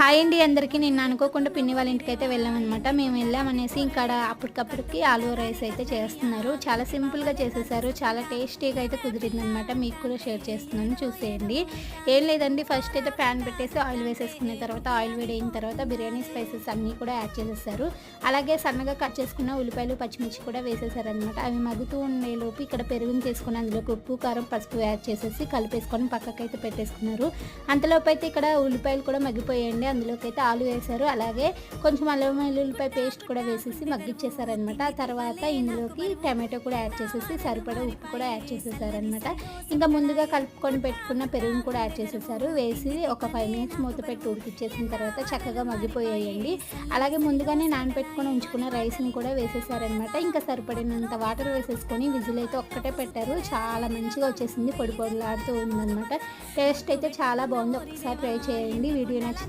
Hi అండి అందరికీ. నిన్న అనుకోకుండా పిన్ని వాళ్ళ ఇంటికైతే వెళ్ళామన్నమాట. మేము వెళ్ళామనేసి ఇక్కడ అప్పటికప్పటికి ఆలూ రైస్ అయితే చేస్తున్నారు. చాలా సింపుల్‌గా చేసేసారు. చాలా టేస్టీగా అయితే కుదిరిందనమాట. మీకు కూడా షేర్ చేస్తున్నాను, చూసేయండి. ఏం లేదండి, ఫస్ట్ అయితే ప్యాన్ పెట్టేసి ఆయిల్ వేసేసుకున్న తర్వాత ఆయిల్ వేడైన తర్వాత బిర్యానీ స్పైసెస్ అన్నీ కూడా యాడ్ చేసేసారు. అలాగే సన్నగా కట్ చేసుకున్న ఉల్లిపాయలు, పచ్చిమిర్చి కూడా వేసేసారనమాట. అవి మగ్గుతూ ఉండేలోపు ఇక్కడ పెరుగుని తీసుకొని అందులోకి ఉప్పు, కారం, పసుపు యాడ్ చేసేసి కలిపేసుకొని పక్కకైతే పెట్టేసుకున్నారు. అంతలోపు అయితే ఇక్కడ ఉల్లిపాయలు కూడా మగ్గిపోయాయండి. అందులోకి అయితే ఆలు వేశారు. అలాగే కొంచెం అల్లం వెల్లుల్లిపాయ పేస్ట్ కూడా వేసేసి మగ్గిచ్చేసారనమాట. ఆ తర్వాత ఇందులోకి టమాటో కూడా యాడ్ చేసేసి సరిపడా ఉప్పు కూడా యాడ్ చేసేసారనమాట. ఇంకా ముందుగా కలుపుకొని పెట్టుకున్న పెరుగును కూడా యాడ్ చేసేసారు. వేసి ఒక 5 మినిట్స్ మూత పెట్టి ఉడికిచ్చేసిన తర్వాత చక్కగా మగ్గిపోయాయండి. అలాగే ముందుగానే నానబెట్టుకొని ఉంచుకున్న రైస్ని కూడా వేసేసారనమాట. ఇంకా సరిపడినంత వాటర్ వేసేసుకొని విజిల్ అయితే ఒక్కటే పెట్టారు. చాలా మంచిగా వచ్చేసింది, పొడి పొడిలాడుతూ ఉందనమాట. టేస్ట్ అయితే చాలా బాగుంది. ఒకసారి ట్రై చేయండి. వీడియో నచ్చితే